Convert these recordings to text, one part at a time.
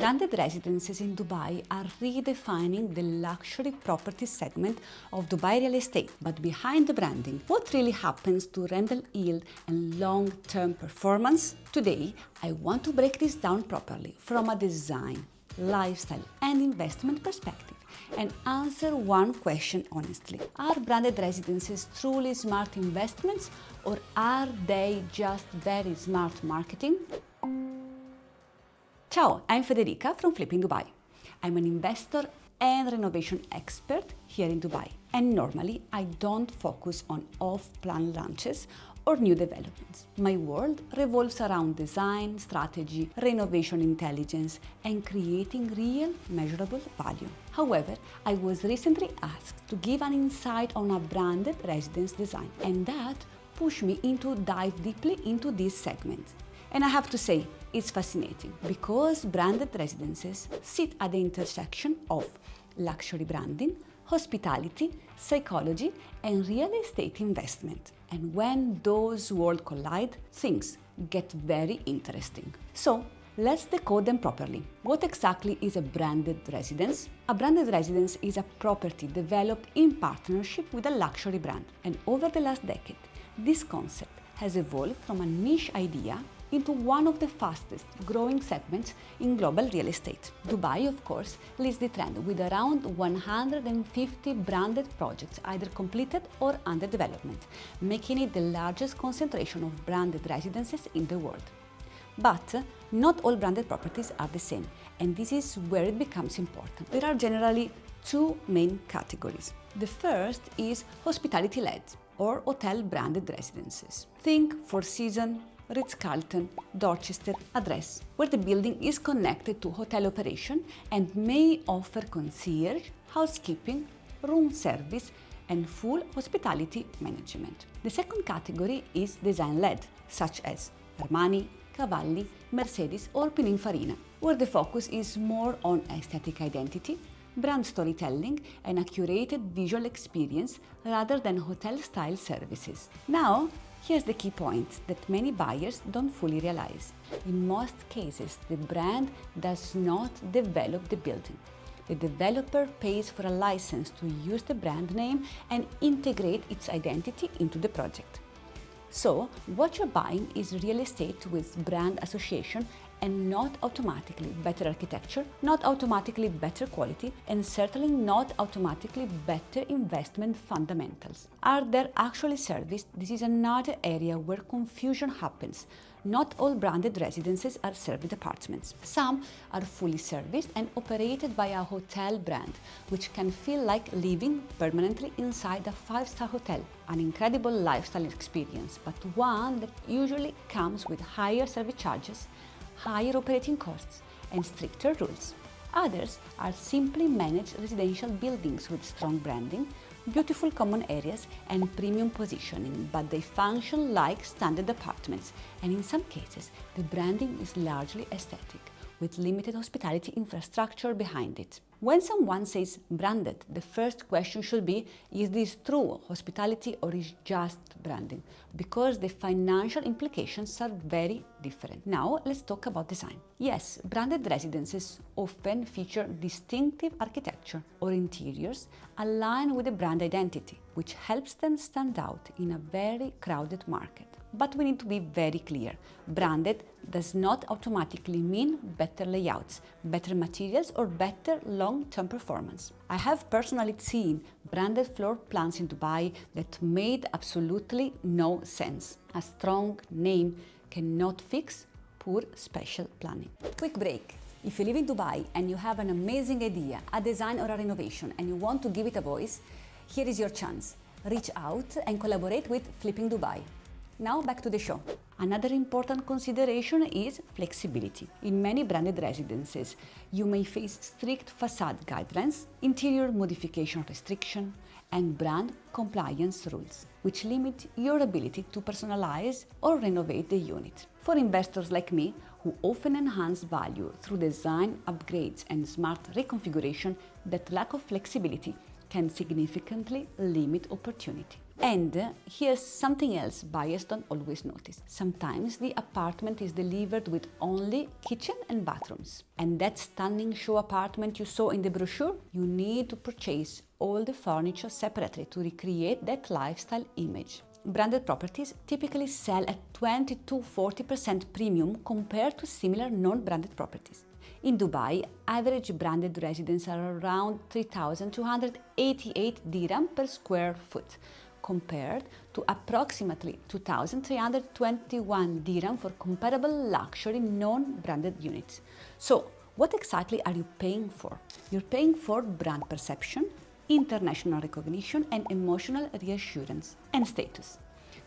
Branded residences in Dubai are redefining the luxury property segment of Dubai real estate. But behind the branding, what really happens to rental yield and long-term performance? Today, I want to break this down properly from a design, lifestyle, and investment perspective and answer one question honestly. Are branded residences truly smart investments, or are they just very smart marketing? Ciao, I'm Federica from Flipping Dubai. I'm an investor and renovation expert here in Dubai, and normally I don't focus on off-plan launches or new developments. My world revolves around design, strategy, renovation intelligence, and creating real measurable value. However, I was recently asked to give an insight on a branded residence design, and that pushed me to dive deeply into this segment. And I have to say, it's fascinating because branded residences sit at the intersection of luxury branding, hospitality, psychology, and real estate investment. And when those worlds collide, things get very interesting. So, let's decode them properly. What exactly is a branded residence? A branded residence is a property developed in partnership with a luxury brand. And over the last decade, this concept has evolved from a niche idea into one of the fastest growing segments in global real estate. Dubai, of course, leads the trend with around 150 branded projects either completed or under development, making it the largest concentration of branded residences in the world. But not all branded properties are the same, and this is where it becomes important. There are generally two main categories. The first is hospitality-led or hotel branded residences. Think Four Seasons, Ritz-Carlton, Dorchester address, where the building is connected to hotel operation and may offer concierge, housekeeping, room service, and full hospitality management. The second category is design-led, such as Armani, Cavalli, Mercedes, or Pininfarina, where the focus is more on aesthetic identity, brand storytelling, and a curated visual experience rather than hotel-style services. Now, here's the key point that many buyers don't fully realize. In most cases, the brand does not develop the building. The developer pays for a license to use the brand name and integrate its identity into the project. So, what you're buying is real estate with brand association and not automatically better architecture, not automatically better quality, and certainly not automatically better investment fundamentals. Are they actually serviced? This is another area where confusion happens. Not all branded residences are serviced apartments. Some are fully serviced and operated by a hotel brand, which can feel like living permanently inside a five-star hotel. An incredible lifestyle experience, but one that usually comes with higher service charges, higher operating costs, and stricter rules. Others are simply managed residential buildings with strong branding, beautiful common areas, and premium positioning, but they function like standard apartments, and in some cases, the branding is largely aesthetic, with limited hospitality infrastructure behind it. When someone says branded, the first question should be, is this true hospitality or is just branding? Because the financial implications are very different. Now, let's talk about design. Yes, branded residences often feature distinctive architecture or interiors aligned with the brand identity, which helps them stand out in a very crowded market. But we need to be very clear. Branded does not automatically mean better layouts, better materials, or better long-term performance. I have personally seen branded floor plans in Dubai that made absolutely no sense. A strong name cannot fix poor spatial planning. Quick break. If you live in Dubai and you have an amazing idea, a design or a renovation, and you want to give it a voice, here is your chance. Reach out and collaborate with Flipping Dubai. Now back to the show. Another important consideration is flexibility. In many branded residences, you may face strict facade guidelines, interior modification restriction, and brand compliance rules, which limit your ability to personalize or renovate the unit. For investors like me, who often enhance value through design upgrades and smart reconfiguration, that lack of flexibility can significantly limit opportunity. And here's something else buyers don't always notice. Sometimes the apartment is delivered with only kitchen and bathrooms. And that stunning show apartment you saw in the brochure, you need to purchase all the furniture separately to recreate that lifestyle image. Branded properties typically sell at 20 to 40% premium compared to similar non-branded properties. In Dubai, average branded residences are around 3,288 dirham per square foot, compared to approximately 2,321 dirham for comparable luxury non-branded units. So, what exactly are you paying for? You're paying for brand perception, international recognition, and emotional reassurance and status.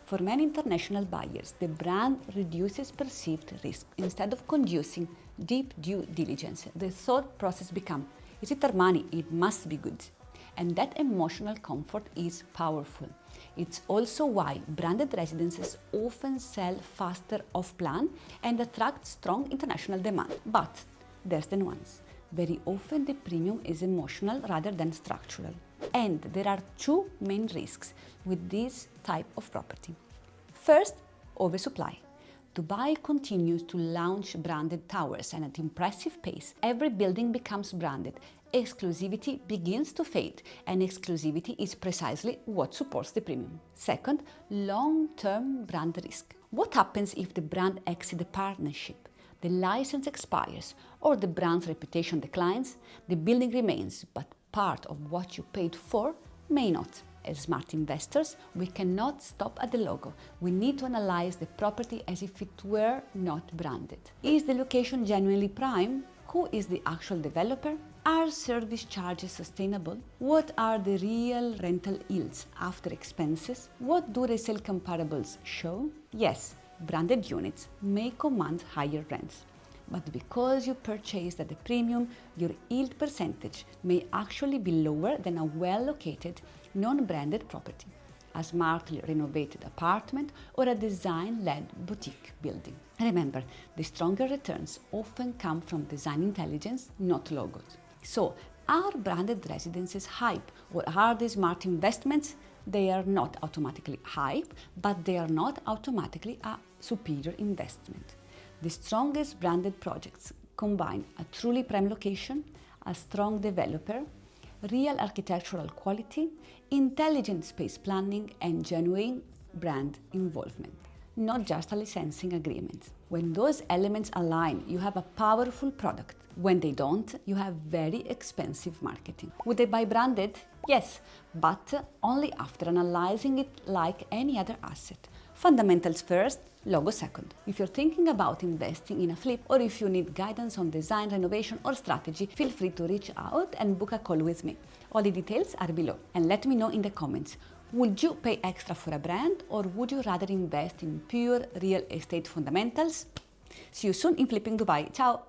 For many international buyers, the brand reduces perceived risk. Instead of conducing deep due diligence, the thought process becomes, is it Armani? It must be good. And that emotional comfort is powerful. It's also why branded residences often sell faster off-plan and attract strong international demand. But there's the nuance. Very often the premium is emotional rather than structural. And there are two main risks with this type of property. First, oversupply. Dubai continues to launch branded towers at an impressive pace. Every building becomes branded. Exclusivity begins to fade, and exclusivity is precisely what supports the premium. Second, long-term brand risk. What happens if the brand exits the partnership? The license expires or the brand's reputation declines? The building remains, but part of what you paid for may not. As smart investors, we cannot stop at the logo. We need to analyze the property as if it were not branded. Is the location genuinely prime? Who is the actual developer? Are service charges sustainable? What are the real rental yields after expenses? What do resale comparables show? Yes, branded units may command higher rents. But because you purchased at a premium, your yield percentage may actually be lower than a well-located, non-branded property, a smartly renovated apartment, or a design-led boutique building. Remember, the stronger returns often come from design intelligence, not logos. So, are branded residences hype, or are they smart investments? They are not automatically hype, but they are not automatically a superior investment. The strongest branded projects combine a truly prime location, a strong developer, real architectural quality, intelligent space planning, and genuine brand involvement, not just a licensing agreement. When those elements align, you have a powerful product. When they don't, you have very expensive marketing. Would they buy branded? Yes, but only after analyzing it like any other asset. Fundamentals first, logo second. If you're thinking about investing in a flip, or if you need guidance on design, renovation, or strategy, feel free to reach out and book a call with me. All the details are below. And let me know in the comments, would you pay extra for a brand, or would you rather invest in pure real estate fundamentals? See you soon in Flipping Dubai. Ciao!